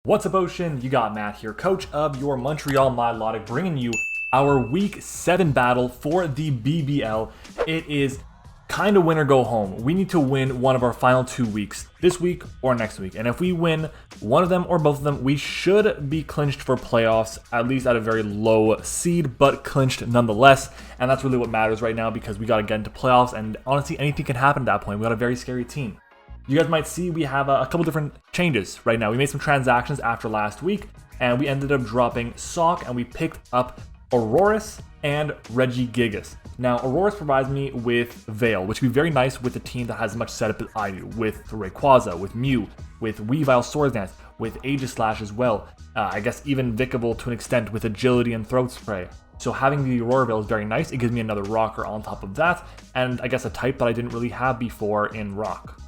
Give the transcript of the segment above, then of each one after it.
What's up, Ocean? You got Matt here, coach of your Montreal Milotic, bringing you our Week 7 battle for the BBL. It is kind of win or go home. We need to win one of our final 2 weeks, this week or next week. And if we win one of them or both of them, we should be clinched for playoffs, at least at a very low seed, but clinched nonetheless. And that's really what matters right now because we got to get into playoffs. And honestly, anything can happen at that point. We got a very scary team. You guys might see we have a couple different changes right now. We made some transactions after last week, and we ended up dropping Sock, and we picked up Aurorus and Regigigas. Now, Aurorus provides me with Veil, which would be very nice with a team that has as much setup as I do, with Rayquaza, with Mew, with Weavile Swords Dance, with Aegislash as well. I guess even Vicable to an extent with Agility and Throat Spray. So having the Aurora Veil is very nice. It gives me another rocker on top of that, and I guess a type that I didn't really have before in Rock.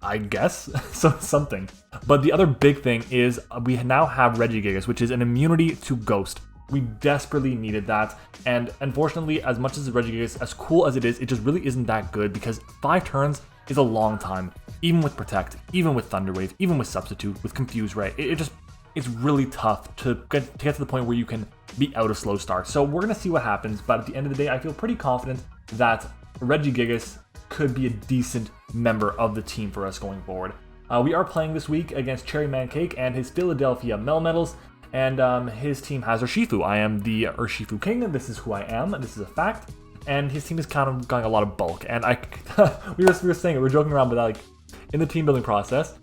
I guess, so something. But the other big thing is we now have Regigigas, which is an immunity to Ghost. We desperately needed that, and unfortunately, as much as Regigigas, as cool as it is, it just really isn't that good because 5 turns is a long time, even with Protect, even with Thunder Wave, even with Substitute, with Confuse Ray. It's really tough to get to the point where you can be out of slow start. So we're gonna see what happens, but at the end of the day, I feel pretty confident that Regigigas could be a decent member of the team for us going forward. We are playing this week against Cherry Man Cake and his Philadelphia Melmetals, and his team has Urshifu. I am the Urshifu King, and this is who I am, and this is a fact. And his team is kind of got a lot of bulk, and we were saying it, we were joking around, but like in the team building process,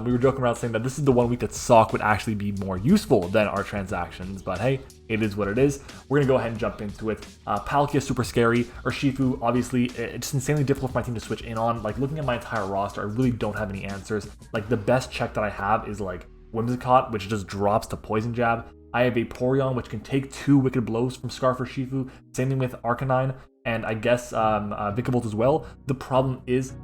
we were joking around saying that this is the one week that Sock would actually be more useful than our transactions, but hey, it is what it is. We're going to go ahead and jump into it. Palkia, super scary. Urshifu, obviously, it's insanely difficult for my team to switch in on. Like, looking at my entire roster, I really don't have any answers. Like, the best check that I have is, like, Whimsicott, which just drops to Poison Jab. I have a Porygon, which can take 2 Wicked Blows from Scarf Urshifu. Same thing with Arcanine, and I guess Vikavolt as well. The problem is,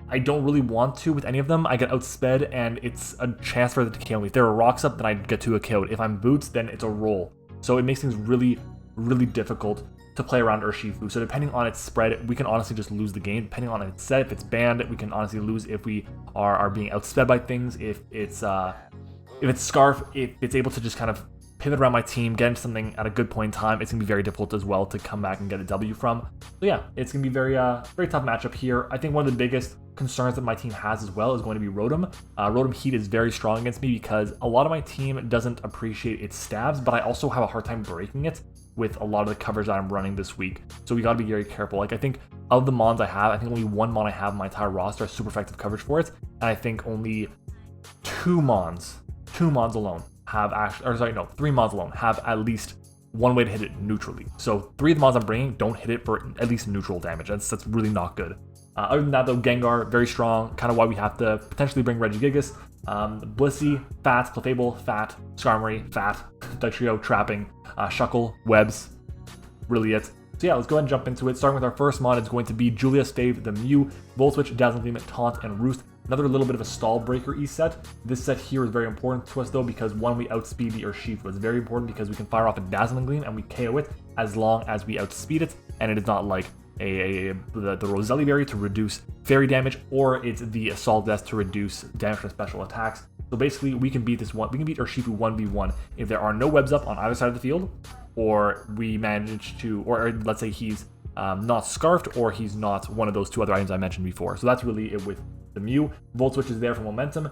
I don't really want to with any of them. I get outsped, and it's a chance for it to kill me. If there are rocks up, then I get to a kill. If I'm boots, then it's a roll. So it makes things really, really difficult to play around Urshifu. So depending on its spread, we can honestly just lose the game. Depending on its set, if it's banned, we can honestly lose if we are being outsped by things. If it's Scarf, if it's able to just kind of pivot around my team, get into something at a good point in time, it's going to be very difficult as well to come back and get a W from. So yeah, it's going to be very tough matchup here. I think one of the biggest concerns that my team has as well is going to be Rotom. Rotom Heat is very strong against me because a lot of my team doesn't appreciate its stabs, but I also have a hard time breaking it with a lot of the coverage that I'm running this week. So we got to be very careful. Like, I think of the Mons I have, I think only 1 Mon I have in my entire roster has super effective coverage for it, and I think only 2 Mons alone have actually, or sorry, no, 3 Mons alone have at least one way to hit it neutrally. So 3 of the Mons I'm bringing don't hit it for at least neutral damage. That's really not good. Other than that, though, Gengar, very strong, kind of why we have to potentially bring Regigigas. Blissey, Fat, Clefable, Fat, Skarmory, Fat, Dugtrio, Trapping, Shuckle, Webs, really it. So yeah, let's go ahead and jump into it. Starting with our first mod, it's going to be Julia's Fave, the Mew, Volt Switch, Dazzling Gleam, Taunt, and Roost. Another little bit of a stall breaker E-set. This set here is very important to us though because one, we outspeed the Urshifu. It's very important because we can fire off a Dazzling Gleam and we KO it as long as we outspeed it, and it is not like the Roselli Berry to reduce fairy damage, or it's the Assault Vest to reduce damage from special attacks. So basically, we can beat Urshifu 1v1 if there are no webs up on either side of the field, or we manage to, or let's say he's not Scarfed, or he's not one of those 2 other items I mentioned before. So that's really it with the Mew. Volt Switch is there for momentum.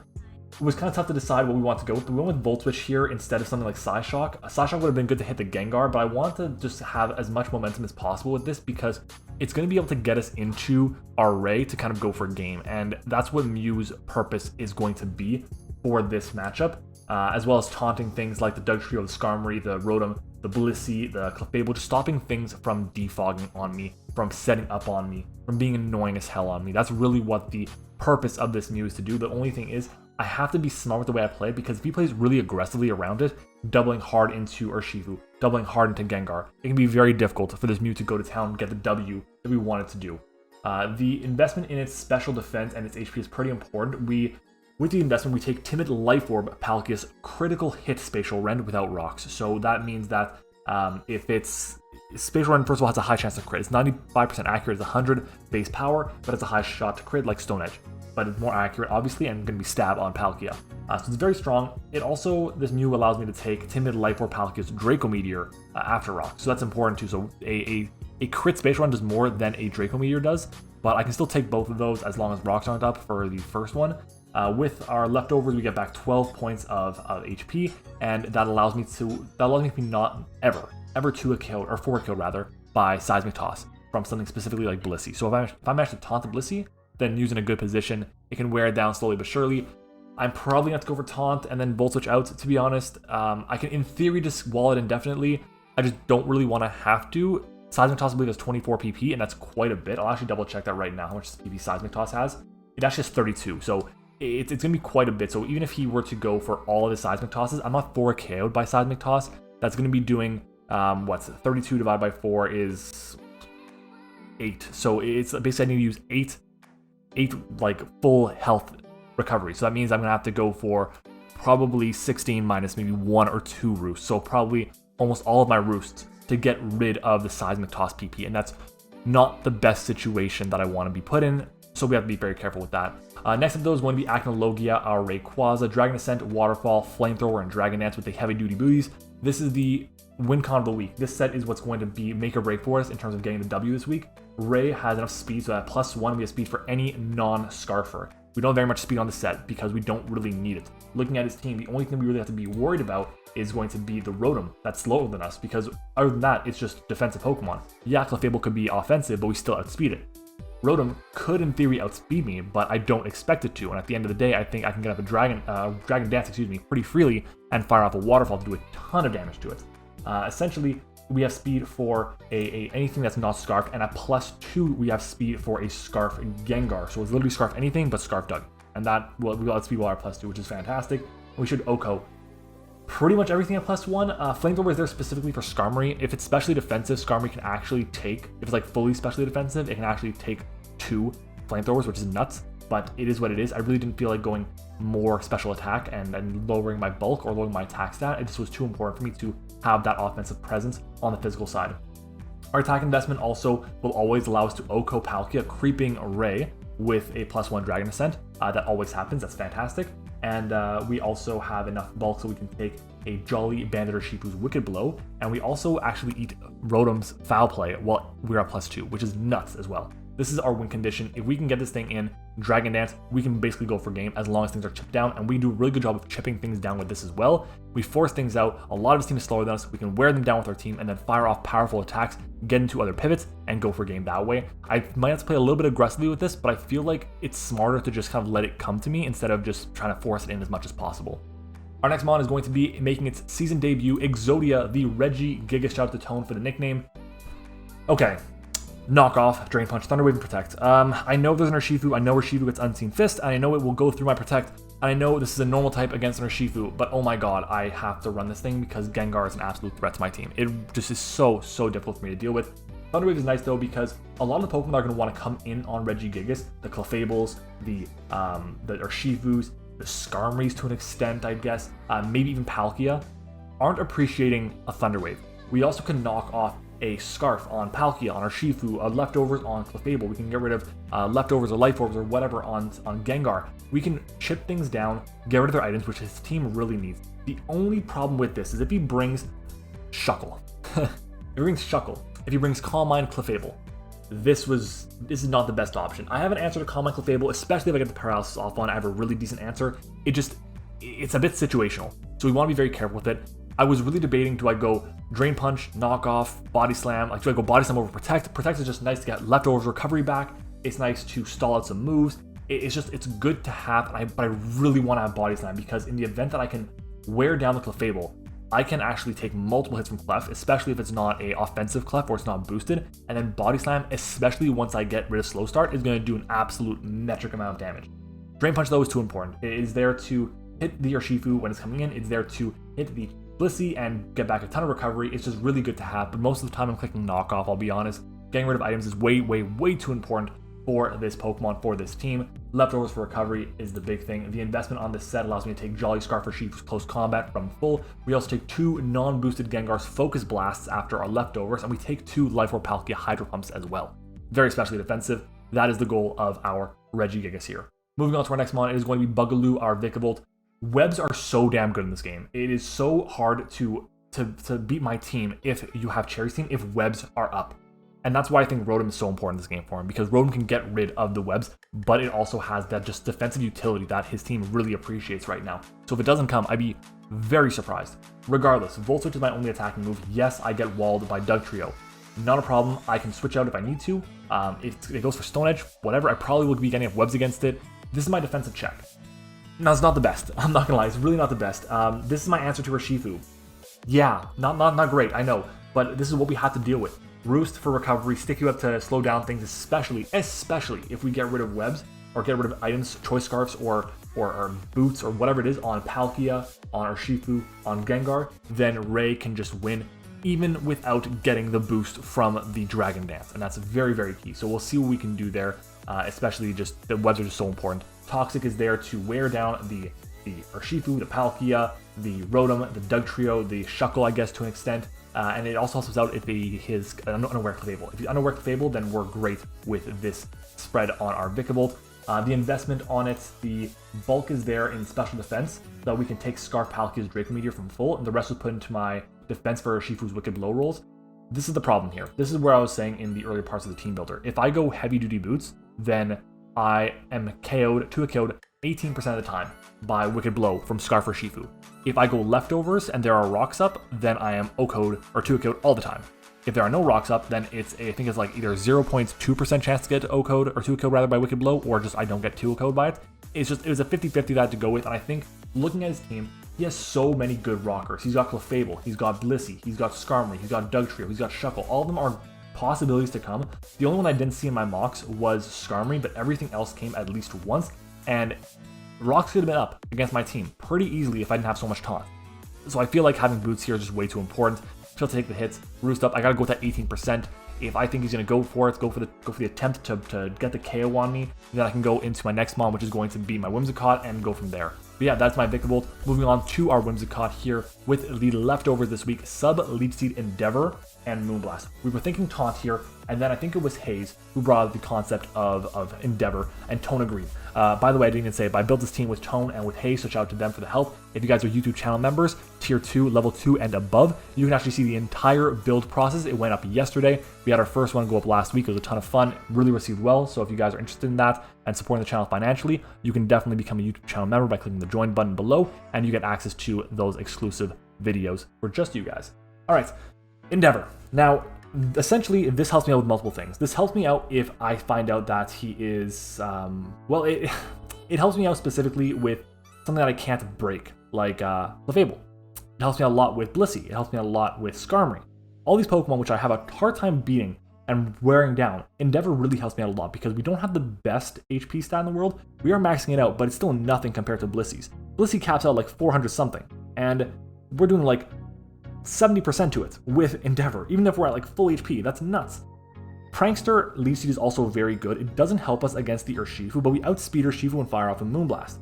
It was kind of tough to decide what we want to go with. We went with Volt Switch here instead of something like Psyshock. Psyshock would have been good to hit the Gengar, but I want to just have as much momentum as possible with this because it's going to be able to get us into our Ray to kind of go for a game, and that's what Mew's purpose is going to be for this matchup, as well as taunting things like the Dugtrio, the Skarmory, the Rotom, the Blissey, the Clefable, just stopping things from defogging on me, from setting up on me, from being annoying as hell on me. That's really what the purpose of this Mew is to do. The only thing is, I have to be smart with the way I play because if he plays really aggressively around it, doubling hard into Urshifu, doubling hard into Gengar, it can be very difficult for this Mew to go to town and get the W that we want it to do. The investment in its special defense and its HP is pretty important. With the investment, we take Timid Life Orb, Palkia's critical hit Spatial Rend without rocks. So that means that if it's Spatial Rend, first of all, has a high chance to crit. It's 95% accurate, it's 100 base power, but it's a high shot to crit like Stone Edge. but it's more accurate, obviously, and going to be stab on Palkia. So it's very strong. It also, this Mew allows me to take Timid Life Orb Palkia's Draco Meteor after Rock, so that's important too. So a crit Space Run does more than a Draco Meteor does, but I can still take both of those as long as Rocks aren't up for the first one. With our leftovers, we get back 12 points of HP, and that allows me to be not ever 2 killed, or 4 killed rather, by Seismic Toss from something specifically like Blissey. So if I manage to taunt the Blissey, then Mew's in a good position. It can wear it down slowly but surely. I'm probably going to go for Taunt and then Volt Switch out, to be honest. I can, in theory, just wall it indefinitely. I just don't really want to have to. Seismic Toss, I believe, has 24 PP, and that's quite a bit. I'll actually double check that right now, how much PP Seismic Toss has. It actually has 32, so it's going to be quite a bit. So even if he were to go for all of his Seismic Tosses, I'm not 4 KO'd by Seismic Toss. That's going to be doing, what's it? 32 divided by 4 is 8. So it's basically I need to use 8 like full health recovery. So that means I'm going to have to go for probably 16 minus maybe 1 or 2 roosts. So probably almost all of my roosts to get rid of the Seismic Toss PP. And that's not the best situation that I want to be put in. So we have to be very careful with that. Next of those is going to be Acnologia, our Rayquaza, Dragon Ascent, Waterfall, Flamethrower, and Dragon Dance with the heavy duty booties. This is the win con of the week. This set is what's going to be make or break for us in terms of getting the W this week. Ray has enough speed, so at +1 we have speed for any non-Scarfer. We don't have very much speed on the set because we don't really need it. Looking at his team, the only thing we really have to be worried about is going to be the Rotom that's slower than us, because other than that, it's just defensive Pokemon. Yeah, Clefable could be offensive, but we still outspeed it. Rotom could, in theory, outspeed me, but I don't expect it to, and at the end of the day, I think I can get up a Dragon Dance, pretty freely, and fire off a Waterfall to do a ton of damage to it. Essentially, we have speed for anything that's not Scarf, and at +2 we have speed for a Scarf Gengar. So it's literally Scarf anything but Scarf Doug, and that we outspeed Water +2, which is fantastic. And we should OHKO pretty much everything at +1. Flamethrower is there specifically for Skarmory. If it's specially defensive, Skarmory can actually take, if it's like fully specially defensive, it can actually take 2 Flamethrowers, which is nuts. But it is what it is. I really didn't feel like going more special attack and lowering my bulk or lowering my attack stat. It just was too important for me to have that offensive presence on the physical side. Our attack investment also will always allow us to OHKO Palkia, creeping Ray with a +1 Dragon Ascent. That always happens. That's fantastic. And we also have enough bulk so we can take a Jolly Bandit Urshifu's Wicked Blow. And we also actually eat Rotom's Foul Play while we're at +2, which is nuts as well. This is our win condition. If we can get this thing in Dragon Dance, we can basically go for game as long as things are chipped down, and we do a really good job of chipping things down with this as well. We force things out. A lot of his team is slower than us. We can wear them down with our team and then fire off powerful attacks, get into other pivots, and go for game that way. I might have to play a little bit aggressively with this, but I feel like it's smarter to just kind of let it come to me instead of just trying to force it in as much as possible. Our next mon is going to be making its season debut, Exodia, the Regigigas. Shout out to Tone for the nickname. Okay. Knock off, Drain Punch, Thunder Wave, and Protect. I know there's an Urshifu, I know Urshifu gets Unseen Fist, and I know it will go through my Protect, and I know this is a normal type against an Urshifu, but oh my god, I have to run this thing because Gengar is an absolute threat to my team. It just is so difficult for me to deal with. Thunder Wave is nice though because a lot of the Pokemon are going to want to come in on Regigigas, the Clefables, the Urshifus, the Skarmorys to an extent, I guess, maybe even Palkia, aren't appreciating a Thunder Wave. We also can knock off a Scarf on Palkia, on Urshifu, leftovers on Clefable. We can get rid of leftovers or life orbs or whatever on Gengar. We can chip things down, get rid of their items, which his team really needs. The only problem with this is if he brings Shuckle. If he brings Calm Mind, Clefable. This is not the best option. I have an answer to Calm Mind, Clefable, especially if I get the paralysis off on. I have a really decent answer. It's a bit situational, so we want to be very careful with it. I was really debating, do I go Drain Punch, Knock Off, Body Slam? Like, do I go Body Slam over Protect? Protect is just nice to get leftovers recovery back. It's nice to stall out some moves. It's good to have, but I really want to have Body Slam because in the event that I can wear down the Clefable, I can actually take multiple hits from Clef, especially if it's not a offensive Clef or it's not boosted. And then Body Slam, especially once I get rid of Slow Start, is going to do an absolute metric amount of damage. Drain Punch, though, is too important. It is there to hit the Urshifu when it's coming in. It's there to hit the Blissey and get back a ton of recovery. It's just really good to have, but most of the time I'm clicking Knock Off, I'll be honest. Getting rid of items is way too important for this Pokemon, for this team. Leftovers for recovery is the big thing. The investment on this set allows me to take Jolly Scarf Urshifu's Close Combat from full. We also take 2 non-boosted Gengar's Focus Blasts after our leftovers, and we take 2 Life Orb Palkia Hydro Pumps as well. Very specially defensive. That is the goal of our Regigigas here. Moving on to our next mon, it is going to be Bugaloo, our Vikavolt. Webs are so damn good in this game. It is so hard to beat my team if you have Cherry's team, if webs are up. And that's why I think Rotom is so important in this game for him, because Rotom can get rid of the webs, but it also has that just defensive utility that his team really appreciates right now. So if it doesn't come, I'd be very surprised. Regardless, Volt Switch is my only attacking move. Yes, I get walled by Dugtrio. Not a problem. I can switch out if I need to. If it goes for Stone Edge, whatever, I probably would be getting up webs against it. This is my defensive check. Now, it's not the best. I'm not gonna lie, it's really not the best. This is my answer to Urshifu. Yeah, not great, I know, but this is what we have to deal with. Roost for recovery, stick you up to slow down things, especially if we get rid of webs or get rid of items, choice scarfs or boots or whatever it is on Palkia, on Urshifu, on Gengar, then Ray can just win even without getting the boost from the Dragon Dance, and that's very, very key. So we'll see what we can do there, especially just the webs are just so important. Toxic is there to wear down the Urshifu, the Palkia, the Rotom, the Dugtrio, the Shuckle, I guess, to an extent. And it also helps us out if he is unaware Clefable. If he's unaware Clefable, then we're great with this spread on our Vikavolt. The investment on it, the bulk is there in special defense, so that we can take Scarf Palkia's Draco Meteor from full, and the rest was put into my defense for Urshifu's Wicked Blow rolls. This is the problem here. This is where I was saying in the earlier parts of the team builder. If I go heavy duty boots, then I am KO'd 18% of the time by Wicked Blow from Scarf Urshifu. If I go leftovers and there are rocks up, then I am 2-KO'd all the time. If there are no rocks up, then I think it's like either 0.2% chance to get 2-KO'd or 2-KO'd rather by Wicked Blow, or just I don't get 2-KO'd by it. It was a 50-50 that I had to go with, and I think looking at his team, he has so many good rockers. He's got Clefable, he's got Blissey, he's got Skarmory, he's got Dugtrio, he's got Shuckle. All of them are possibilities to come. The only one I didn't see in my mocks was Skarmory, but everything else came at least once, and rocks could have been up against my team pretty easily if I didn't have so much taunt. So I feel like having boots here is just way too important. Still take the hits, roost up. I gotta go with that 18%. If I think he's gonna go for it, go for the attempt to get the KO on me, then I can go into my next mon, which is going to be my Whimsicott, and go from there. But yeah, that's my Vikavolt. Moving on to our Whimsicott here with the leftovers this week: Sub, Leech Seed, Endeavor, and Moonblast. We were thinking Taunt here, and then I think it was Hayes who brought up the concept of Endeavor, and Tone agreed. By the way, I didn't even say it, but I built this team with Tone and with Hayes, so shout out to them for the help. If you guys are YouTube channel members, tier 2, level 2, and above, you can actually see the entire build process. It went up yesterday. We had our first one go up last week. It was a ton of fun, really received well. So if you guys are interested in that and supporting the channel financially, you can definitely become a YouTube channel member by clicking the join button below, and you get access to those exclusive videos for just you guys. All right, Endeavor. Now, essentially, this helps me out with multiple things. This helps me out if I find out that he is, it helps me out specifically with something that I can't break, like Clefable. It helps me out a lot with Blissey. It helps me out a lot with Skarmory. All these Pokemon which I have a hard time beating and wearing down, Endeavor really helps me out a lot because we don't have the best HP stat in the world. We are maxing it out, but it's still nothing compared to Blissey's. Blissey caps out like 400 something, and we're doing like 70% to it with Endeavor, even if we're at like full HP. That's nuts. Prankster Leech Seed is also very good. It doesn't help us against the Urshifu, but we outspeed Urshifu and fire off a Moonblast.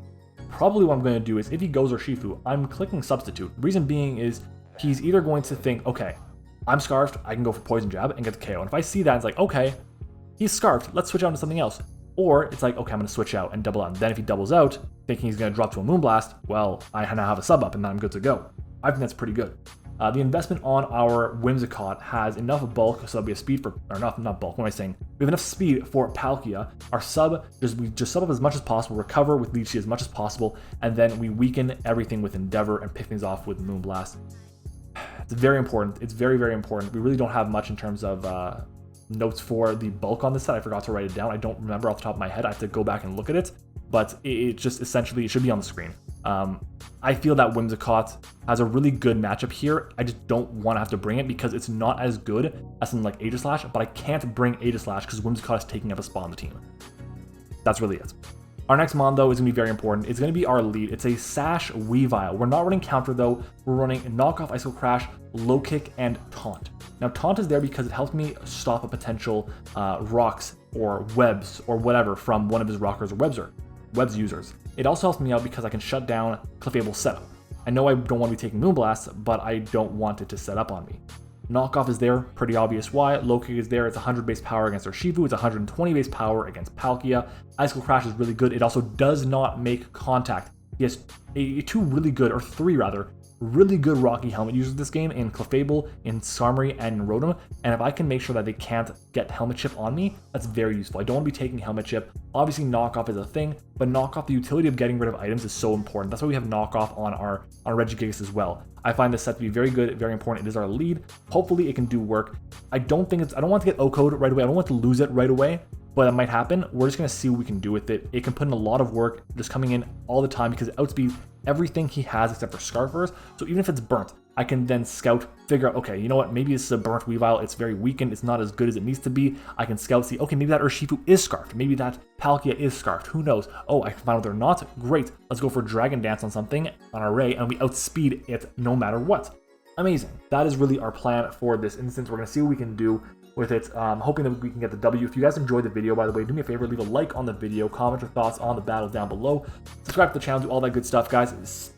Probably what I'm going to do is, if he goes Urshifu, I'm clicking Substitute. Reason being is he's either going to think, okay, I'm Scarfed, I can go for Poison Jab and get the KO. And if I see that, it's like, okay, he's Scarfed, let's switch out to something else. Or it's like, okay, I'm going to switch out and double out. And then if he doubles out, thinking he's going to drop to a Moonblast, well, I now have a sub up and then I'm good to go. I think that's pretty good. The investment on our Whimsicott has enough bulk so that we have speed for, or not bulk, what am I saying? We have enough speed for Palkia. Our sub, we just sub up as much as possible, recover with Leech Seed as much as possible, and then we weaken everything with Endeavor and pick things off with Moonblast. It's very important. It's very, very important. We really don't have much in terms of notes for the bulk on this set. I forgot to write it down. I don't remember off the top of my head. I have to go back and look at it, but it just essentially, it should be on the screen. I feel that Whimsicott has a really good matchup here. I just don't want to have to bring it because it's not as good as something like Aegislash, but I can't bring Aegislash because Whimsicott is taking up a spot on the team. That's really it. Our next mon, though, is going to be very important. It's going to be our lead. It's a Sash Weavile. We're not running Counter, though. We're running Knockoff, Ice Crash, Low Kick, and Taunt. Now, Taunt is there because it helps me stop a potential rocks or webs or whatever from one of his rockers or webs users. It also helps me out because I can shut down Clefable's setup. I know I don't want to be taking Moonblast, but I don't want it to set up on me. Knockoff is there, pretty obvious why. Low kick is there, it's 100 base power against Urshifu, it's 120 base power against Palkia. Icicle Crash is really good, it also does not make contact. He has two really good, or three rather, really good Rocky Helmet users this game in Clefable, in Skarmory, and in Rotom, and if I can make sure that they can't get Helmet Chip on me, that's very useful. I don't want to be taking Helmet Chip. Obviously, Knockoff is a thing, but Knockoff, the utility of getting rid of items is so important. That's why we have Knockoff on our Regigigas as well. I find this set to be very good, very important. It is our lead. Hopefully, it can do work. I don't want to get O-Code right away. I don't want to lose it right away, but it might happen. We're just going to see what we can do with it. It can put in a lot of work just coming in all the time because it outspeeds everything he has except for Scarfers. So even if it's burnt, I can then scout, figure out, okay, you know what, maybe this is a burnt Weavile, it's very weakened, it's not as good as it needs to be. I can scout, see, okay, maybe that Urshifu is scarfed, maybe that Palkia is scarfed, who knows? Oh, I can find out they're not, great, let's go for Dragon Dance on something, on our Ray, and we outspeed it no matter what. Amazing. That is really our plan for this instance. We're going to see what we can do with it, hoping that we can get the W. If you guys enjoyed the video, by the way, do me a favor, leave a like on the video, comment your thoughts on the battle down below, subscribe to the channel, do all that good stuff, guys.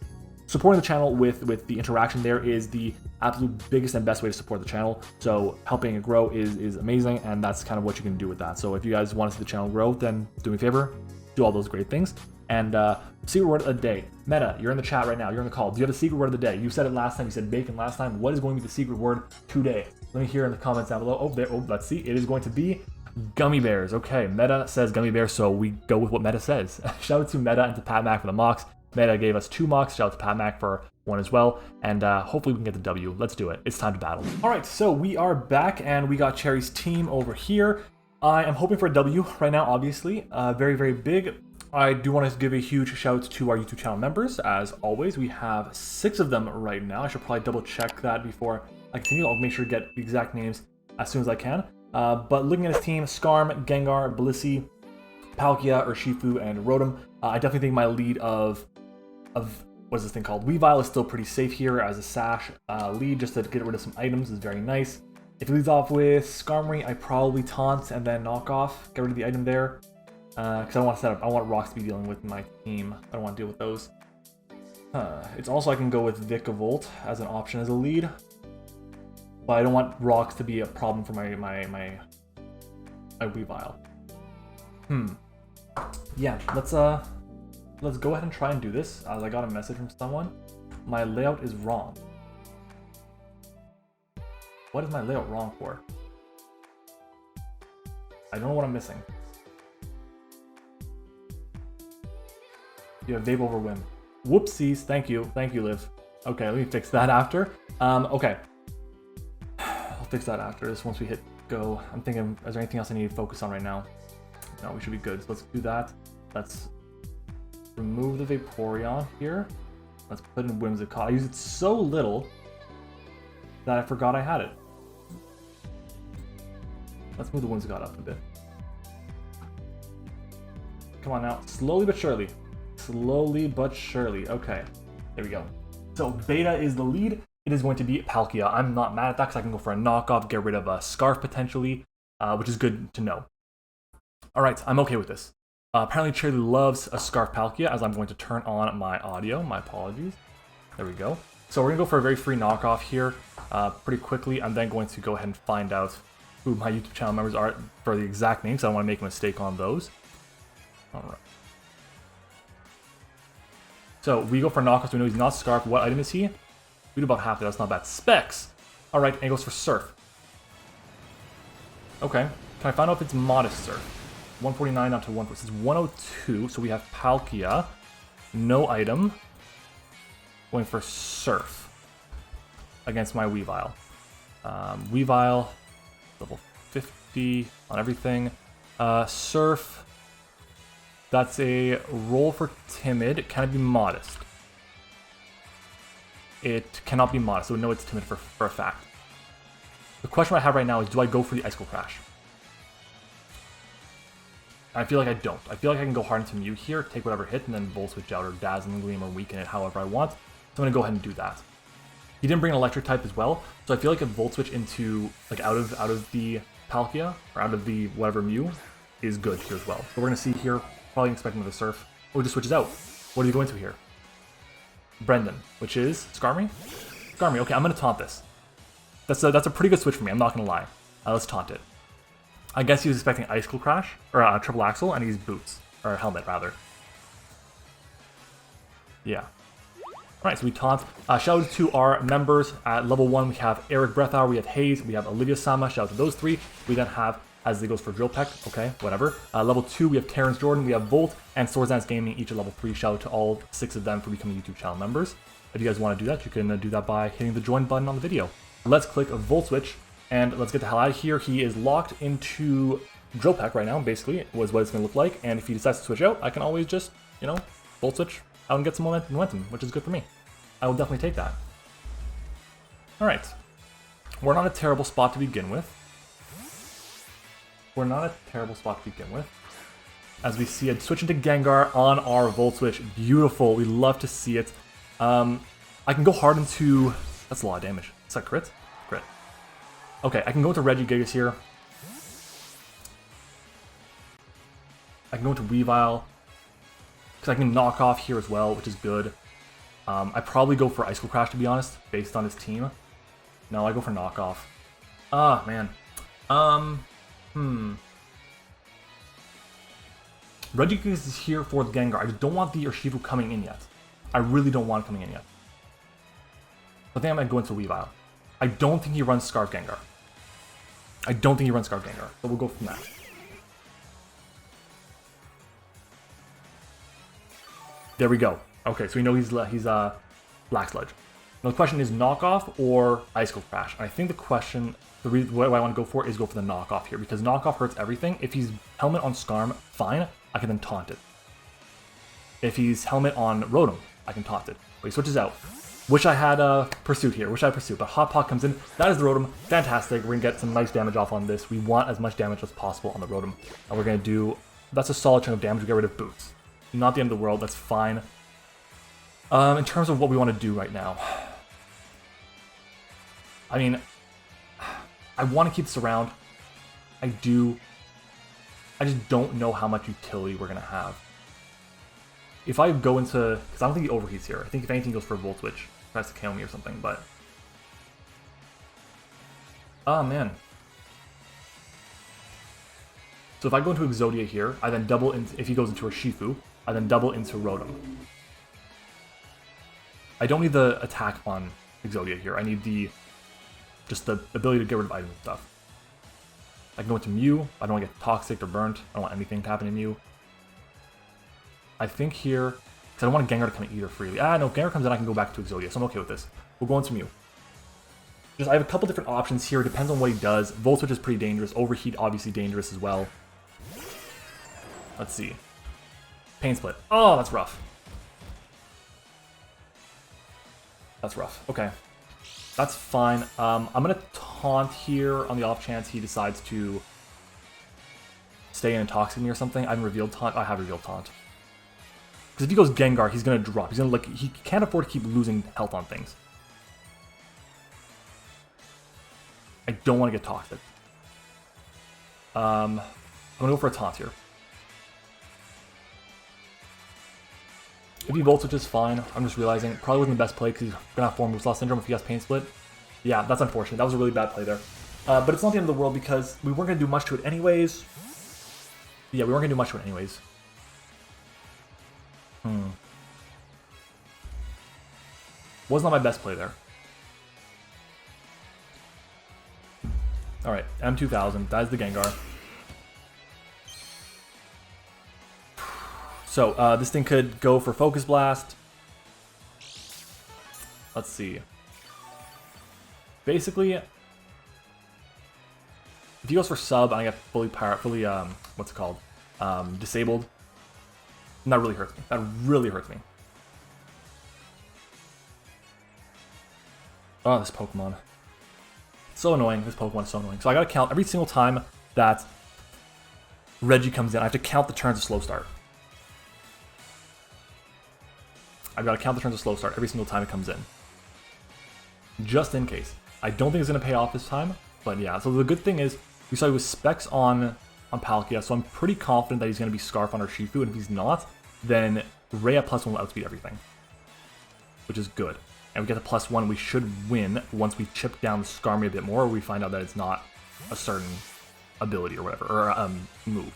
Supporting the channel with the interaction there is the absolute biggest and best way to support the channel, so helping it grow is amazing, and that's kind of what you can do with that. So if you guys want to see the channel grow, then do me a favor, do all those great things. And secret word of the day. Meta, you're in the chat right now, you're in the call. Do you have a secret word of the day? You said it last time, you said bacon last time. What is going to be the secret word today? Let me hear in the comments down below. Let's see. It is going to be gummy bears. Okay, Meta says gummy bears, so we go with what Meta says. Shout out to Meta and to Pat Mac for the mocks. Meta gave us 2 mocks. Shout out to Pat Mac for 1 as well. And hopefully we can get the W. Let's do it. It's time to battle. All right, so we are back, and we got Cherry's team over here. I am hoping for a W right now, obviously. Very, very big. I do want to give a huge shout out to our YouTube channel members. As always, we have 6 of them right now. I should probably double check that before I continue. I'll make sure to get the exact names as soon as I can. But looking at his team, Skarm, Gengar, Blissey, Palkia, Urshifu, and Rotom, I definitely think my lead of what is this thing called? Weavile is still pretty safe here as a Sash lead, just to get rid of some items is very nice. If he leads off with Skarmory, I probably taunt and then knock off, get rid of the item there. Because I don't want to set up, I want Rocks to be dealing with my team. I don't want to deal with those. It's also, I can go with Vikavolt as an option as a lead. But I don't want Rocks to be a problem for my Weavile. Yeah, let's go ahead and try and do this, as I got a message from someone. My layout is wrong. What is my layout wrong for? I don't know what I'm missing. You have Vape over Whim. Whoopsies, thank you, Liv. Okay, let me fix that after. Okay. I'll fix that after this once we hit go. I'm thinking, is there anything else I need to focus on right now? No, we should be good, so let's do that. Let's remove the Vaporeon here. Let's put in Whimsicott. I use it so little that I forgot I had it. Let's move the Whimsicott up a bit. Come on now, slowly but surely. Slowly but surely. Okay, there we go. So Beta is the lead. It is going to be Palkia. I'm not mad at that because I can go for a knockoff, get rid of a Scarf potentially, which is good to know. All right, I'm okay with this. Apparently Cherry loves a Scarf Palkia, as I'm going to turn on my audio. My apologies. There we go. So we're going to go for a very free knockoff here pretty quickly. I'm then going to go ahead and find out who my YouTube channel members are for the exact names. I don't want to make a mistake on those. All right. So we go for knockoffs. We know he's not Scarf. What item is he? We do about half of that. That's not bad. Specs! All right, and he goes for Surf. Okay. Can I find out if it's Modest Surf? 149 down to 1. This is 102. So we have Palkia. No item. Going for Surf against my Weavile. Weavile, level 50 on everything. Surf. That's a roll for Timid. Can it be Modest? It cannot be Modest, so we know it's Timid for a fact. The question I have right now is, do I go for the Icicle Crash? I feel like I don't. I feel like I can go hard into Mew here, take whatever hit, and then Volt Switch out or Dazzling Gleam or weaken it however I want. So I'm going to go ahead and do that. He didn't bring an Electric type as well, so I feel like a Volt Switch into, like, out of the Palkia, or out of the whatever Mew, is good here as well. So we're going to see here, probably expecting another Surf. Oh, he just switches out. What are you going to here? Brendan, which is Skarmory? Skarmory, okay, I'm going to taunt this. That's a pretty good switch for me, I'm not going to lie. Let's taunt it. I guess he was expecting Icicle Crash, or Triple Axel, and he's Boots. Or Helmet, rather. Yeah. Alright, so we taunt. Shout out to our members. At level 1, we have Eric Breathour, we have Hayes, we have Olivia Sama. Shout out to those 3. We then have, as it goes for Drill Peck, okay, whatever. Level 2, we have Terrence Jordan, we have Volt, and Swords Dance Gaming, each at level 3. Shout out to all 6 of them for becoming YouTube channel members. If you guys want to do that, you can do that by hitting the join button on the video. Let's click a Volt Switch, and let's get the hell out of here. He is locked into Drill Peck right now, basically, was what it's going to look like. And if he decides to switch out, I can always just, you know, Volt Switch out and get some momentum, which is good for me. I will definitely take that. Alright. We're not a terrible spot to begin with. As we see it, switching to Gengar on our Volt Switch. Beautiful. We love to see it. I can go hard into... That's a lot of damage. Is that crit? Crit. Okay, I can go into Regigigas here. I can go into Weavile. Because I can knock off here as well, which is good. I probably go for Icicle Crash, to be honest, based on his team. No, I go for knockoff. Ah, man. Regigigas is here for the Gengar. I just don't want the Urshifu coming in yet. I really don't want it coming in yet. I think I might go into Weavile. I don't think he runs Scarf Gengar. So we'll go from that. There we go. Okay, so we know he's Black Sludge. Now the question is knockoff or Icicle Crash. And I think the question, what I want to go for is go for the knockoff here, because knockoff hurts everything. If he's Helmet on Skarm, fine, I can then taunt it. If he's Helmet on Rotom, I can taunt it. But he switches out. Wish I had Pursuit here, but Hot Pot comes in. That is the Rotom, fantastic. We're going to get some nice damage off on this. We want as much damage as possible on the Rotom. And we're going to do, that's a solid chunk of damage. We get rid of Boots. Not the end of the world, that's fine. In terms of what we want to do right now, I mean, I want to keep this around. I do. I just don't know how much utility we're going to have. If I go into... Because I don't think he overheats here. I think if anything, he goes for a Volt Switch. Tries to KO me or something, but... Oh, man. So if I go into Exodia here, I then double into... If he goes into Urshifu, I then double into Rotom. I don't need the attack on Exodia here. I need just the ability to get rid of items and stuff. I can go into Mew. I don't want to get toxic or burnt. I don't want anything to happen to Mew. I think here, because I don't want Gengar to come in either freely. No, if Gengar comes in, I can go back to Exodia, so I'm okay with this. We'll go into Mew. I have a couple different options here. It depends on what he does. Volt Switch is pretty dangerous. Overheat, obviously dangerous as well. Let's see. Pain Split. Oh, that's rough. That's rough. Okay. That's fine. I'm going to taunt here on the off chance he decides to stay in and toxic me or something. I haven't revealed taunt. I have revealed taunt. Because if he goes Gengar, he's going to drop. He's going to he can't afford to keep losing health on things. I don't want to get toxic. I'm going to go for a taunt here. If he Volt Switch is fine, I'm just realizing, probably wasn't the best play because he's going to have 4 moves lost syndrome if he has Pain Split. Yeah, that's unfortunate. That was a really bad play there. But it's not the end of the world because we weren't going to do much to it anyways. Yeah, we weren't going to do much to it anyways. Was not my best play there. Alright, M2000. That is the Gengar. So, this thing could go for Focus Blast. Let's see. Basically, if he goes for Sub and I get fully what's it called? Disabled. And that really hurts me. That really hurts me. Oh, this Pokemon. So annoying. This Pokemon is so annoying. So I gotta count every single time that Reggie comes in. I have to count the turns of Slow Start. I've got to count the turns of Slow Start every single time it comes in. Just in case. I don't think it's going to pay off this time, but yeah. So the good thing is, we saw he was Specs on Palkia, so I'm pretty confident that he's going to be Scarf on Urshifu, and if he's not, then Rhea +1 will outspeed everything. Which is good. and we get the +1, we should win once we chip down the Skarmory a bit more, or we find out that it's not a certain ability or whatever, or move.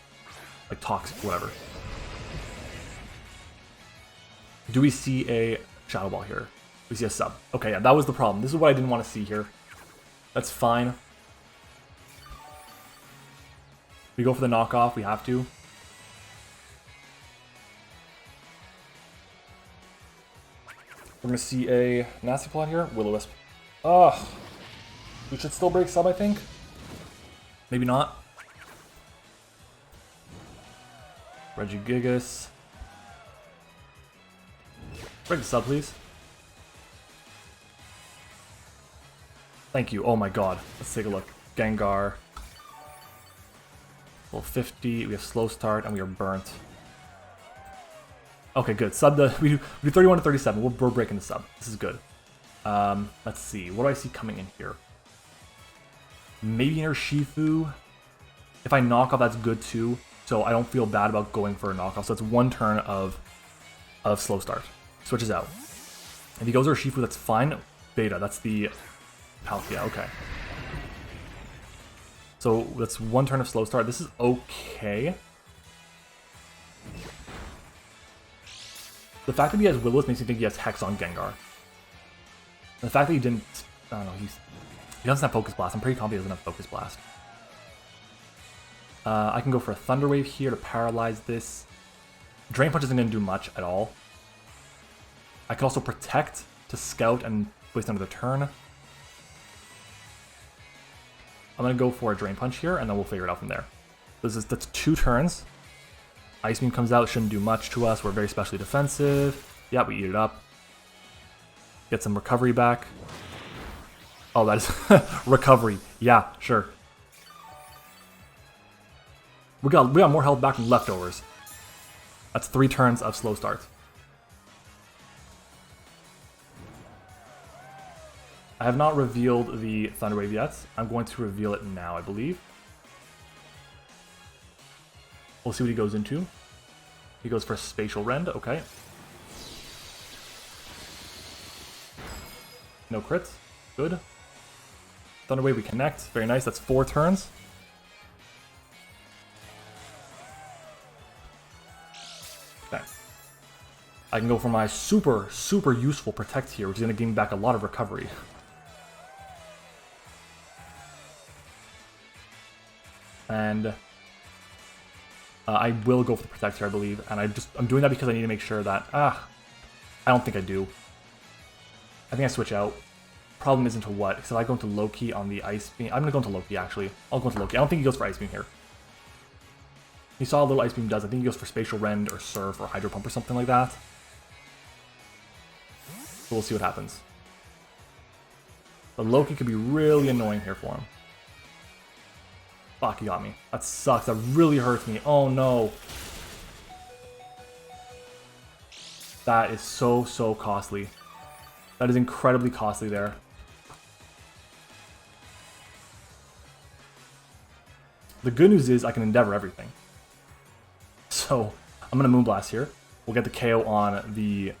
Like Toxic, whatever. Do we see a Shadow Ball here? We see a sub. Okay, yeah, that was the problem. This is what I didn't want to see here. That's fine. We go for the knockoff, we have to. We're going to see a Nasty Plot here. Will-O-Wisp. Ugh. We should still break sub, I think. Maybe not. Regigigas. Break the sub, please. Thank you. Oh my god. Let's take a look. Gengar. Level 50. We have slow start and we are burnt. Okay, good. Sub the we do 31 to 37. We're breaking the sub. This is good. Let's see. What do I see coming in here? Maybe an Urshifu. If I knock off, that's good too. So I don't feel bad about going for a knockoff. So it's one turn of slow start. Switches out. If he goes Urshifu, that's fine. Beta. That's the Palkia. Okay. So that's one turn of slow start. This is okay. The fact that he has Will-O-Wisp makes me think he has Hex on Gengar. And the fact that he didn't... I don't know, he doesn't have Focus Blast. I'm pretty confident he doesn't have Focus Blast. I can go for a Thunder Wave here to paralyze this. Drain Punch isn't going to do much at all. I can also Protect to Scout and waste another turn. I'm going to go for a Drain Punch here, and then we'll figure it out from there. That's 2 turns. Ice Beam comes out, shouldn't do much to us. We're very specially defensive. Yeah, we eat it up. Get some recovery back. Oh, that is recovery. Yeah, sure. We got more health back than leftovers. That's 3 turns of slow start. I have not revealed the Thunder Wave yet. I'm going to reveal it now, I believe. We'll see what he goes into. He goes for a Spatial Rend, okay. No crits, good. Thunder Wave, we connect, very nice, that's 4 turns. Okay. I can go for my super useful Protect here, which is going to give me back a lot of recovery. And I will go for the Protect here, I believe, and I'm doing that because I need to make sure that, I don't think I do. I think I switch out. Problem isn't to what, because if I go into Loki on the Ice Beam, I'm going to go into Loki actually. I'll go into Loki. I don't think he goes for Ice Beam here. He saw a little Ice Beam does. I think he goes for Spatial Rend or Surf or Hydro Pump or something like that. So we'll see what happens. But Loki could be really annoying here for him. Fuck, he got me. That sucks. That really hurts me. Oh no. That is so costly. That is incredibly costly there. The good news is I can Endeavor everything. So I'm going to Moonblast here. We'll get the KO on the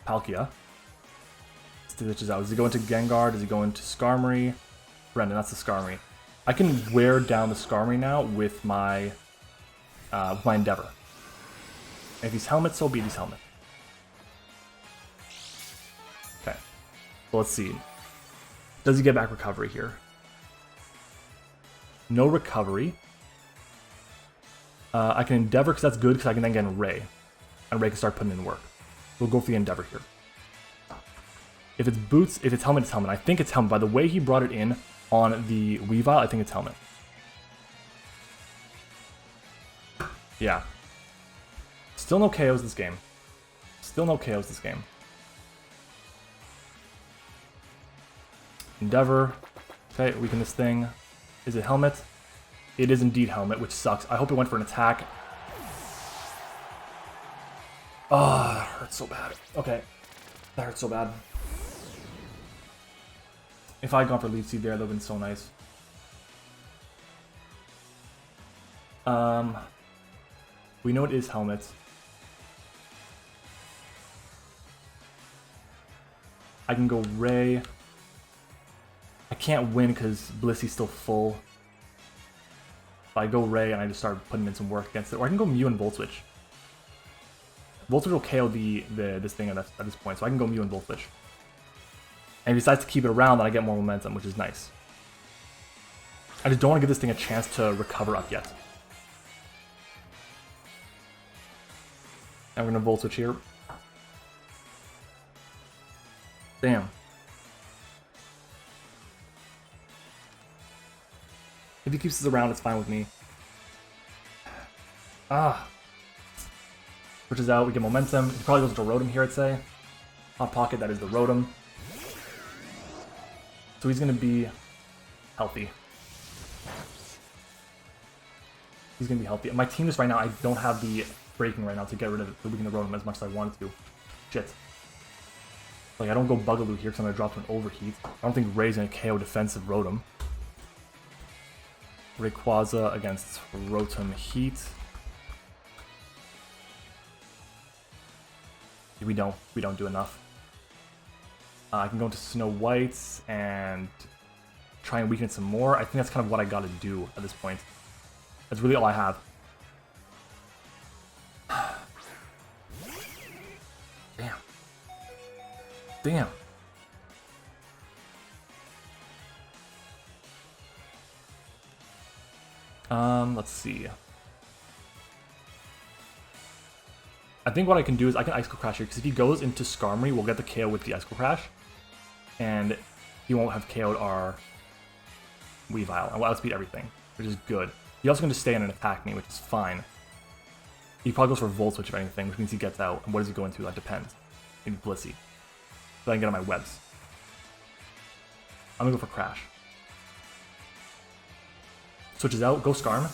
Palkia. Stitches out. Does he go into Gengar? Does he go into Skarmory? Brendan, that's the Skarmory. I can wear down the Skarmory now with my Endeavor. And if he's Helmet, so be it, he's Helmet. Okay. So let's see. Does he get back recovery here? No recovery. I can Endeavor because that's good because I can then get Ray. And Ray can start putting in work. We'll go for the Endeavor here. If it's Boots, if it's Helmet, it's Helmet. I think it's Helmet. By the way he brought it in on the Weavile, I think it's Helmet. Yeah. Still no KOs this game. Still no KOs this game. Endeavor. Okay, weaken this thing. Is it Helmet? It is indeed Helmet, which sucks. I hope it went for an attack. Oh, that hurts so bad. Okay. That hurts so bad. If I had gone for Leaf Seed there, that would have been so nice. We know it is Helmet. I can go Ray. I can't win because Blissey's still full. If I go Ray and I just start putting in some work against it. Or I can go Mew and Volt Switch. Volt Switch will KO this thing at this point, so I can go Mew and Volt Switch. And if he decides to keep it around, then I get more momentum, which is nice. I just don't want to give this thing a chance to recover up yet. And we're going to Volt Switch here. Damn. If he keeps this around, it's fine with me. Switches out, we get momentum. He probably goes to Rotom here, I'd say. Hot Pocket, that is the Rotom. So he's going to be healthy. He's going to be healthy. My team just right now, I don't have the breaking right now to get rid of the weaken the Rotom as much as I wanted to. Shit. Like, I don't go Bugaloo here because I'm going to drop to an Overheat. I don't think Ray's going to KO defensive Rotom. Rayquaza against Rotom Heat. We don't do enough. I can go into Snow White and try and weaken it some more. I think that's kind of what I gotta do at this point. That's really all I have. Damn. Let's see. I think what I can do is I can Ice Cold Crash here, because if he goes into Skarmory, we'll get the KO with the Ice Cold Crash. And he won't have KO'd our Weavile, and we'll outspeed everything, which is good. He's also going to stay in and attack me, which is fine. He probably goes for Volt Switch if anything, which means he gets out. And what does he go into? That depends. Maybe Blissey. So I can get on my webs. I'm going to go for Crash. Switches out, go Skarm.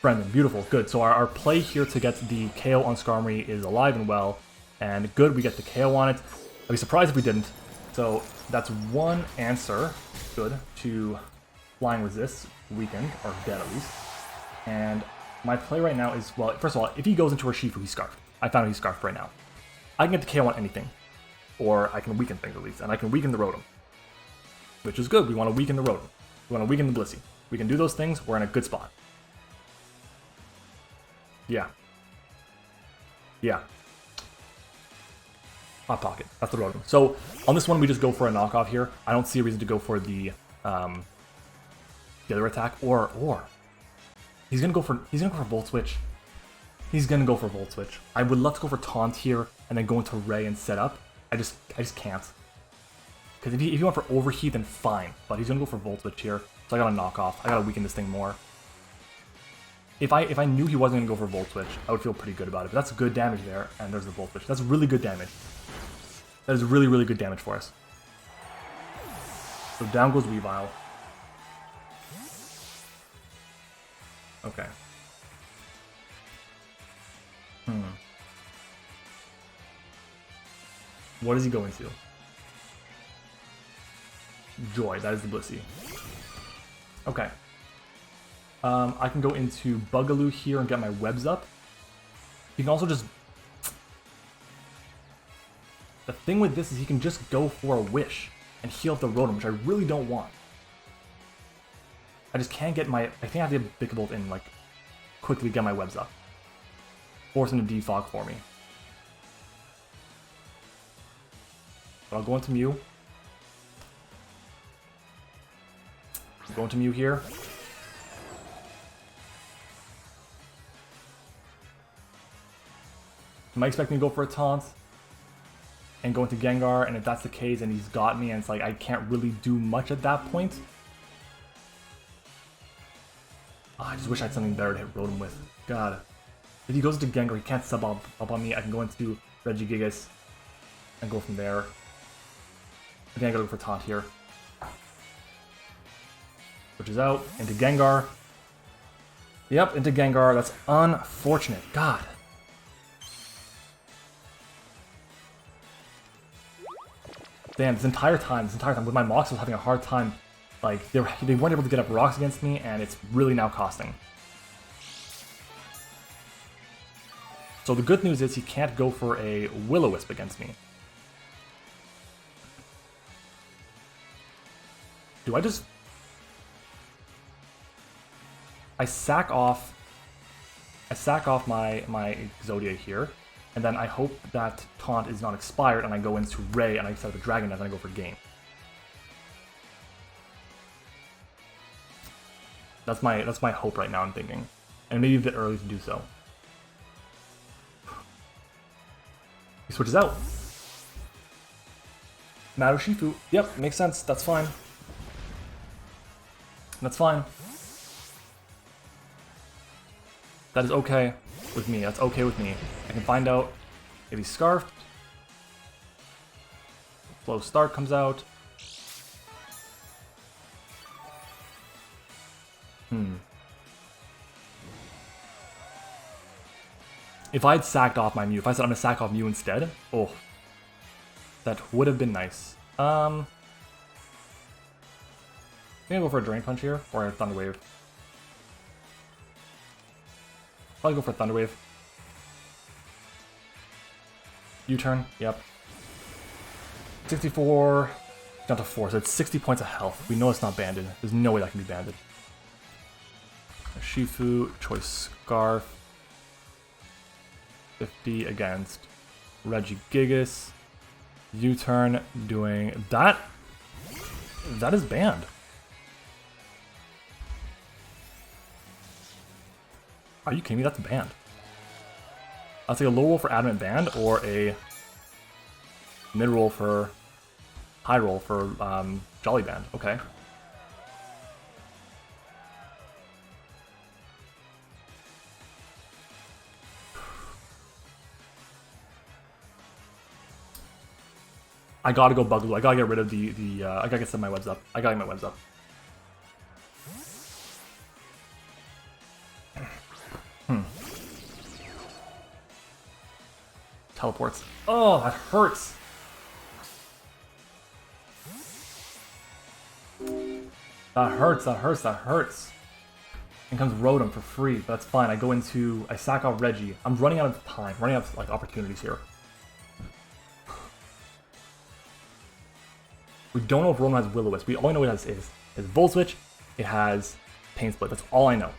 Brendan, beautiful, good. So our play here to get the KO on Skarmory is alive and well, and good, we get the KO on it. I'd be surprised if we didn't. So that's one answer, good, to Flying Resist, weakened, or dead at least. And my play right now is, well, first of all, if he goes into Urshifu, he's Scarfed. I found he's Scarfed right now. I can get the KO on anything, or I can weaken things at least, and I can weaken the Rotom, which is good. We want to weaken the Rotom. We want to weaken the Blissey. We can do those things, we're in a good spot. Yeah. Yeah. Hot Pocket. That's the Rotom. So on this one, we just go for a knockoff here. I don't see a reason to go for the other attack, or he's gonna go for Volt Switch. He's gonna go for Volt Switch. I would love to go for Taunt here and then go into Ray and set up. I just can't. Because if he went for Overheat, then fine. But he's gonna go for Volt Switch here, so I gotta knock off. I gotta weaken this thing more. If I knew he wasn't gonna go for Volt Switch, I would feel pretty good about it. But that's good damage there, and there's the Volt Switch. That's really good damage. That is really, really good damage for us. So down goes Weavile. Okay. What is he going to? Joy, that is the Blissey. Okay. I can go into Bugaloo here and get my webs up. You can also just... The thing with this is he can just go for a Wish and heal up the Rotom, which I really don't want. I just can't get my... I think I have to get Big Bolt in, like, quickly get my webs up. Force him to defog for me. But I'll go into Mew. Go into Mew here. Am I expecting to go for a taunt and go into Gengar? And if that's the case, and he's got me, and it's like I can't really do much at that point. Oh, I just wish I had something better to hit Rotom with. God. If he goes into Gengar, he can't sub up on me. I can go into Regigigas and go from there. I think I gotta go for taunt here. Switches out into Gengar. Yep, into Gengar. That's unfortunate. God. Damn, this entire time, with my Mox, I was having a hard time. Like, they weren't able to get up rocks against me, and it's really now costing. So the good news is he can't go for a Will-O-Wisp against me. Do I just... I sack off my Exodia here, and then I hope that Taunt is not expired, and I go into Ray, and I set up a Dragon, and then I go for game. That's my hope right now, I'm thinking. And maybe a bit early to do so. He switches out. MattOshea. Yep, makes sense. That's fine. That's fine. That is okay with me. That's okay with me. I can find out if he's scarfed. Flow Start comes out. If I had sacked off my Mew, if I said I'm gonna sack off Mew instead, oh, that would have been nice. I'm gonna go for a Drain Punch here, or a Thunder Wave. Probably go for a Thunder Wave. U-turn, yep. 64, down to 4, so it's 60 points of health. We know it's not banded. There's no way that can be banded. Urshifu, Choice Scarf. 50 against Regigigas. U-turn doing that. That is banned. Are you kidding me? That's banned. I'll take a low roll for Adamant banned or a mid roll for high roll for Jolly banned. Okay. I gotta go Buggloo. I gotta get rid of I gotta get some of my webs up. I gotta get my webs up. Teleports. Oh, that hurts. That hurts, that hurts, that hurts. And comes Rotom for free, but that's fine. I sack off Reggie. I'm running out of time, running out of like opportunities here. We don't know if Rotom has Will-O-Wisp. All I know it has is Volt Switch, it has Pain Split. That's all I know.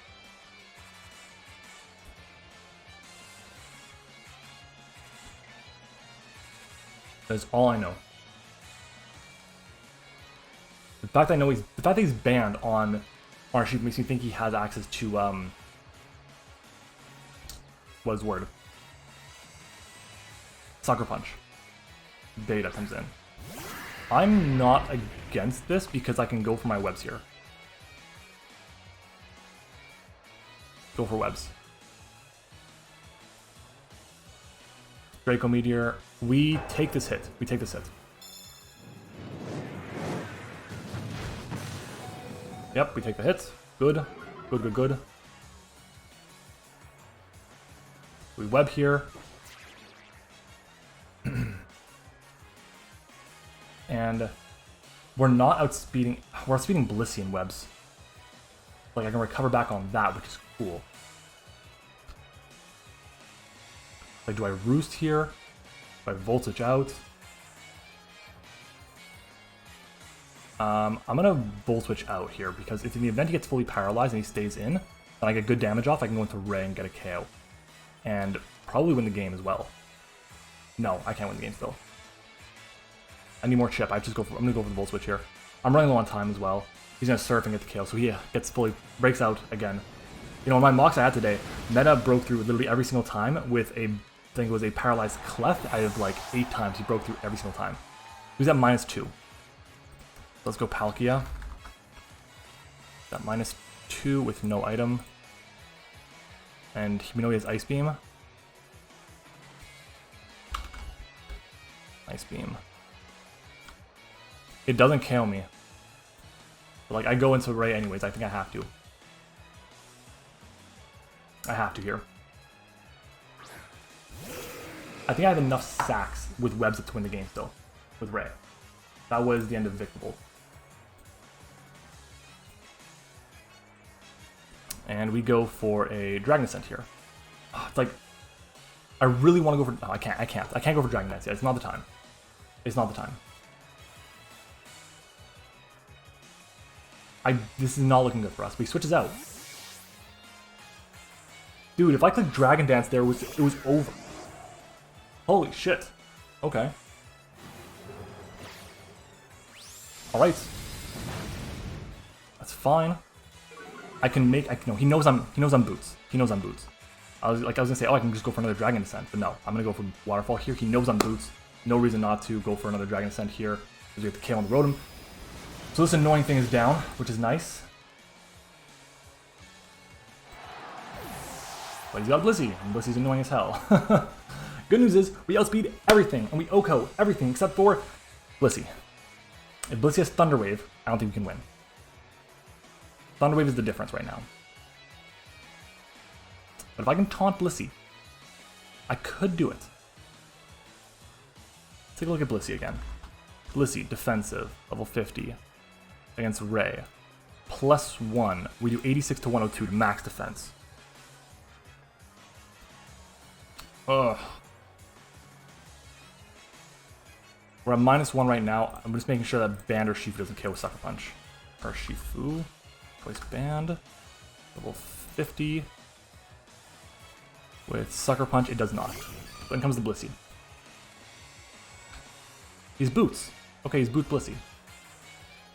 That's all I know. The fact that he's banned on Urshifu makes me think he has access to what is the word? Sucker Punch. Beta comes in. I'm not against this because I can go for my webs here. Go for webs. Draco Meteor. We take this hit. We take this hit. Yep, we take the hit. Good. Good, good, good. We web here. And we're not outspeeding. We're outspeeding Blissey webs. Like, I can recover back on that, which is cool. Like, do I Roost here? Do I Voltage out? I'm gonna Volt Switch out here, because if in the event he gets fully paralyzed and he stays in, then I get good damage off, I can go into Ray and get a KO. And probably win the game as well. No, I can't win the game still. I need more chip. I'm gonna go for the Volt Switch here. I'm running low on time as well. He's gonna surf and get the KO, so he breaks out again. You know, in my mocks I had today, Meta broke through literally every single time with I think it was a paralyzed Clef. I have like 8 times he broke through every single time. He was at -2. Let's go Palkia. Got -2 with no item. And we know he has Ice Beam. Ice Beam. It doesn't KO me. But like, I go into Ray anyways. I think I have to. I have to here. I think I have enough sacks with webs to win the game still. With Ray. That was the end of Victable. And we go for a Dragon Ascent here. Oh, it's like, I really want to go for... No, I can't. I can't go for Dragon Dance yet. It's not the time. It's not the time. This is not looking good for us. But he switches out. Dude, if I clicked Dragon Dance there, it was over. Holy shit. Okay. Alright. That's fine. I can make... no, he knows I'm Boots. He knows I'm Boots. I was gonna say, oh, I can just go for another Dragon Descent. But no, I'm gonna go for Waterfall here. He knows I'm Boots. No reason not to go for another Dragon Descent here. Because we have to KO on the Rotom. So this annoying thing is down, which is nice. But he's got Blissey, and Blissey's annoying as hell. Good news is, we outspeed everything, and we OHKO everything except for Blissey. If Blissey has Thunder Wave, I don't think we can win. Thunder Wave is the difference right now. But if I can taunt Blissey, I could do it. Let's take a look at Blissey again. Blissey, defensive, level 50, against Ray. +1, we do 86 to 102 to max defense. Ugh. We're at -1 right now. I'm just making sure that Band Urshifu doesn't KO with Sucker Punch. Urshifu. Choice Band. Level 50. With Sucker Punch, it does not. Then comes the Blissey. He's Boots. Okay, he's Boot Blissey.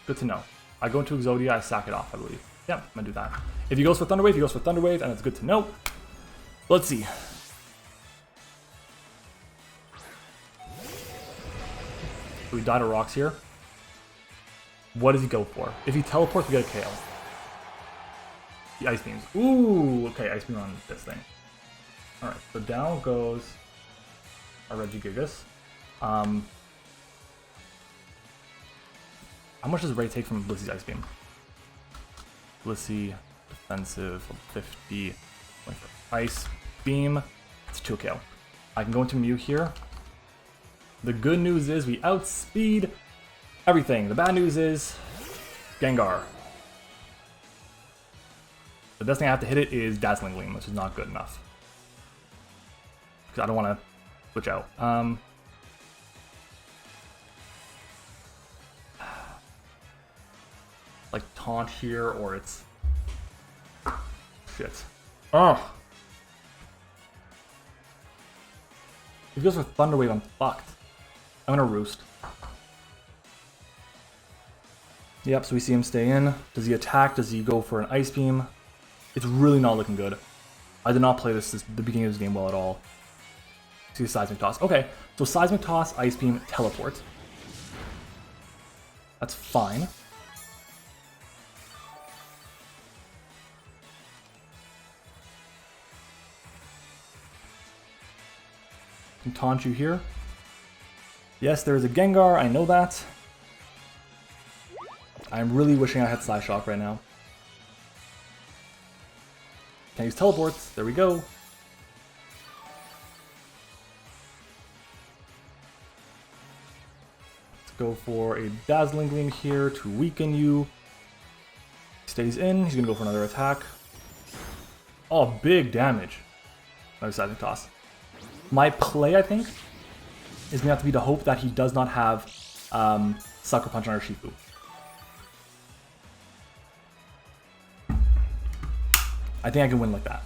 Good to know. I go into Exodia, I sack it off, I believe. Yeah, I'm gonna do that. If he goes for Thunder Wave, he goes for Thunder Wave, and it's good to know. Let's see. So we die to rocks here. What does he go for? If he teleports, we get a KO. The Ice Beams. Ooh, okay, Ice Beam on this thing. Alright, so down goes our Regigigas. How much does Ray take from Blissey's Ice Beam? Blissey, defensive, 50. Going for Ice Beam. It's 2 KO. I can go into Mew here. The good news is we outspeed everything. The bad news is Gengar. The best thing I have to hit it is Dazzling Gleam, which is not good enough. Because I don't want to switch out. Like taunt here, or it's... Shit. Oh! If he goes for Thunder Wave, I'm fucked. I'm gonna Roost. Yep, so we see him stay in. Does he attack? Does he go for an Ice Beam? It's really not looking good. I did not play this the beginning of this game well at all. See the Seismic Toss. Okay, so Seismic Toss, Ice Beam, Teleport. That's fine. Can taunt you here. Yes, there is a Gengar, I know that. I'm really wishing I had Psyshock right now. Can I use teleports? There we go. Let's go for a Dazzling Gleam here to weaken you. Stays in, he's gonna go for another attack. Oh, big damage. Another Seismic Toss. My play, I think, is going to have to be to hope that he does not have Sucker Punch on Urshifu. I think I can win like that.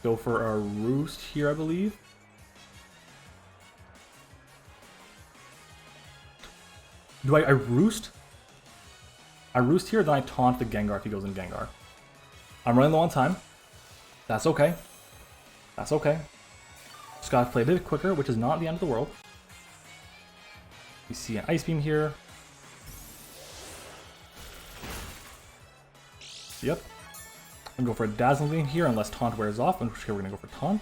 Go for a Roost here, I believe. Do I Roost? I Roost here, then I taunt the Gengar if he goes in Gengar. I'm running low on time. That's okay. That's okay. Just gotta play a bit quicker, which is not the end of the world. We see an Ice Beam here. Yep. I'm gonna go for a Dazzling Gleam here unless Taunt wears off, in which case we're gonna go for Taunt.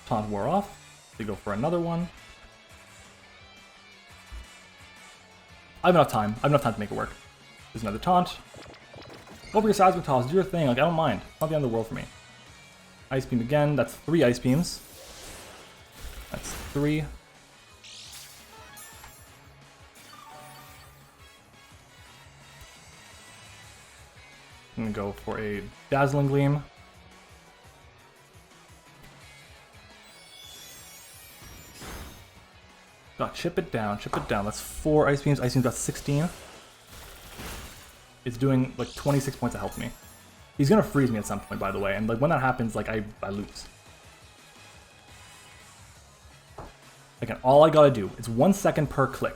Taunt wore off. We go for another one. I have enough time. I have enough time to make it work. There's another taunt. Go for your Seismic Toss. Do your thing. Like, I don't mind. Not the end of the world for me. Ice Beam again. That's 3 Ice Beams. That's 3. I'm going to go for a Dazzling Gleam. Got chip it down, chip it down. That's 4 ice beams. Ice beams got 16. It's doing like 26 points of health to me. He's gonna freeze me at some point, by the way, and like when that happens, like I lose. Again, all I gotta do, it's 1 second per click.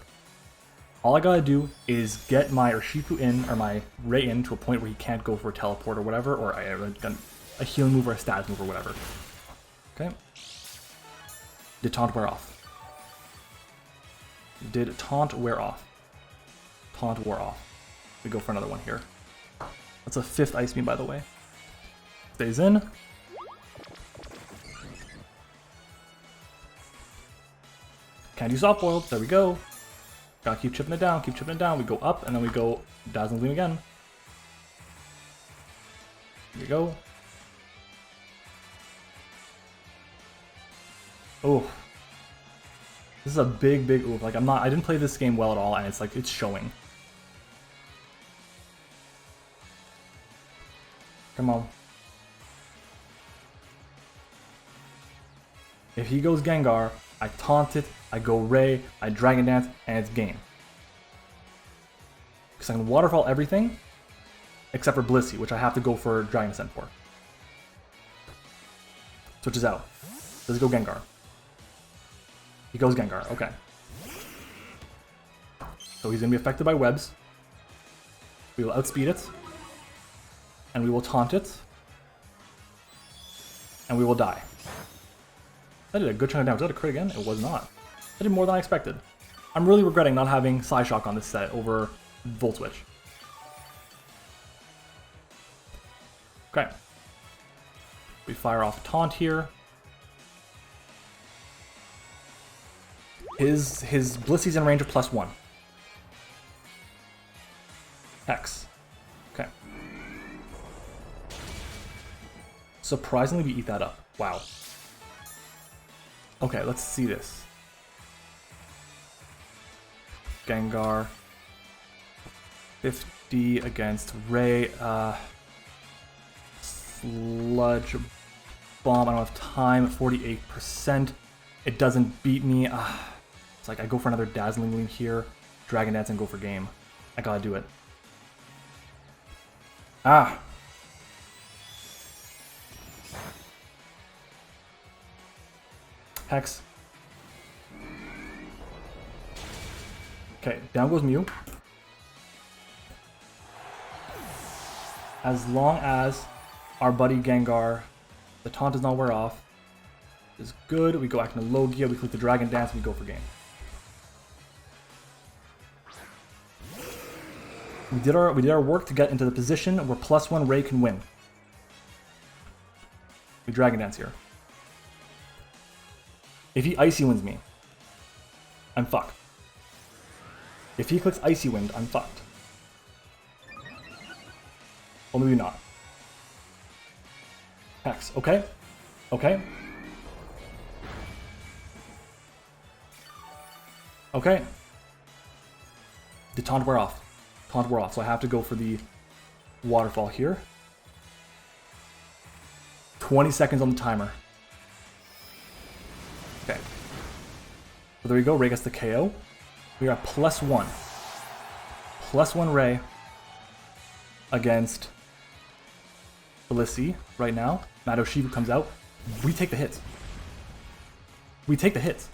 All I gotta do is get my Urshifu in, or my Ray in, to a point where he can't go for a teleport or whatever, or a healing move or a status move or whatever. Okay. Did taunt wear off? Did taunt wear off? Taunt wore off. We go for another one here. That's a 5th ice beam, by the way. Stays in. Can't do soft boiled. There we go. Gotta keep chipping it down, keep chipping it down. We go up, and then we go Dazzling Gleam again. Here we go. Oh. This is a big oof. Like I didn't play this game well at all, and it's like, it's showing. Come on. If he goes Gengar, I taunt it, I go Ray, I Dragon Dance, and it's game. Because I can Waterfall everything, except for Blissey, which I have to go for Dragon Ascent for. Switches out. Does it go Gengar? He goes Gengar, okay. So he's going to be affected by webs. We will outspeed it. And we will taunt it. And we will die. That did a good chunk of damage. Was that a crit again? It was not. That did more than I expected. I'm really regretting not having Psyshock on this set over Volt Switch. Okay. We fire off Taunt here. His Blissey's in range of +1. Hex. Okay. Surprisingly, we eat that up. Wow. Okay, let's see this. Gengar. 50 against Ray. Sludge Bomb. I don't have time. 48%. It doesn't beat me. It's like I go for another Dazzling Gleam here. Dragon Dance and go for game. I gotta do it. Ah! Hex. Okay, down goes Mew. As long as our buddy Gengar, the taunt does not wear off, is good. We go acting Logia, we click the Dragon Dance, we go for game. We did our work to get into the position where +1 Ray can win. We Dragon Dance here. If he Icy Winds me, I'm fucked. If he clicks Icy Wind, I'm fucked. Or maybe not. Hex, okay. Okay. Okay. Did taunt wear off? Taunt wear off, so I have to go for the waterfall here. 20 seconds on the timer. Okay. So there we go, Ray gets the KO. We are at +1. +1 Ray against Blissey right now. MattOshea comes out. We take the hits. We take the hits.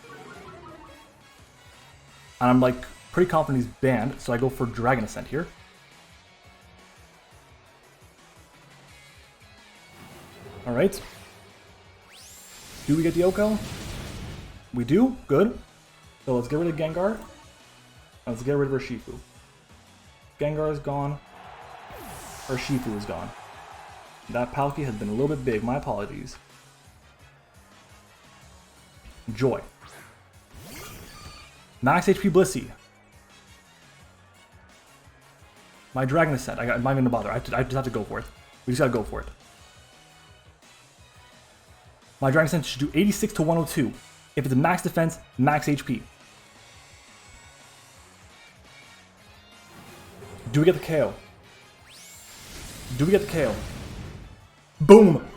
And I'm like pretty confident he's banned, so I go for Dragon Ascent here. Alright. Do we get the OHKO? We do? Good. So let's get rid of Gengar. Let's get rid of Urshifu. Gengar is gone. Urshifu is gone. That Palkia has been a little bit big. My apologies. Joy. Max HP Blissey. My Dragon Ascent. I'm not even gonna bother. I just have to go for it. We just gotta go for it. My Dragon Ascent should do 86 to 102. If it's a max defense, max HP. Do we get the KO? Do we get the KO? Boom!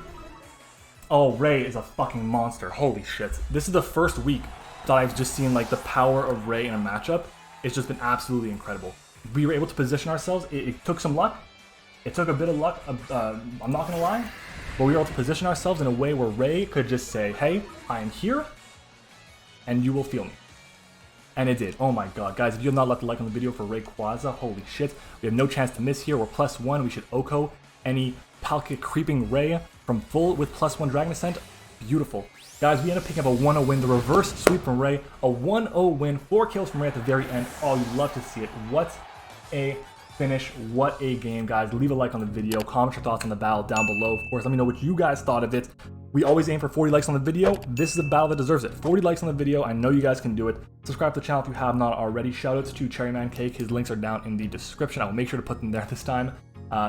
Oh, Ray is a fucking monster. Holy shit. This is the first week thought I've just seen like the power of Ray in a matchup. It's just been absolutely incredible. We were able to position ourselves. It took some luck. It took a bit of luck, I'm not gonna lie, but we were able to position ourselves in a way where Ray could just say, hey, I am here, and you will feel me. And it did. Oh my god, guys, if you have not left a like on the video for Rayquaza, holy shit, we have no chance to miss here. We're +1, we should Oko any Palkia creeping Ray from full with +1 Dragon Ascent. Beautiful. Guys, we end up picking up a 1-0 win, the reverse sweep from Ray, a 1-0 win, 4 kills from Ray at the very end. Oh, you'd love to see it. What a finish, what a game, guys. Leave a like on the video, comment your thoughts on the battle down below. Of course, let me know what you guys thought of it. We always aim for 40 likes on the video. This is a battle that deserves it. 40 likes on the video. I know you guys can do it. Subscribe to the channel if you have not already. Shoutouts to Cherryman Cake. His links are down in the description. I will make sure to put them there this time.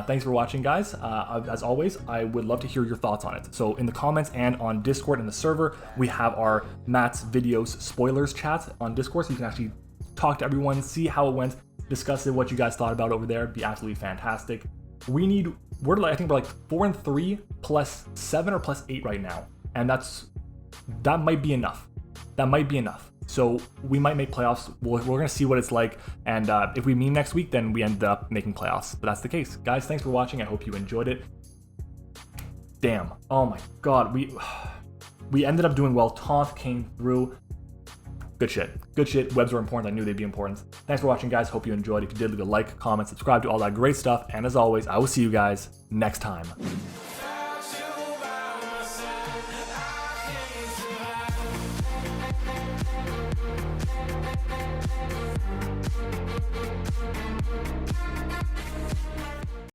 Thanks for watching, guys. As always, I would love to hear your thoughts on it. So in the comments and on Discord in the server, we have our Matt's videos spoilers chat on Discord, so you can actually talk to everyone, see how it went, discuss it, what you guys thought about it over there. It'd be absolutely fantastic. I think we're like 4-3 +7 or +8 right now, and that might be enough. That might be enough. So we might make playoffs. We're gonna see what it's like, and if we meme next week, then we end up making playoffs. But that's the case, guys. Thanks for watching. I hope you enjoyed it. Damn. Oh my god. We ended up doing well. Taunt came through. Good shit. Good shit. Webs were important. I knew they'd be important. Thanks for watching, guys. Hope you enjoyed. If you did, leave a like, comment, subscribe to all that great stuff. And as always, I will see you guys next time.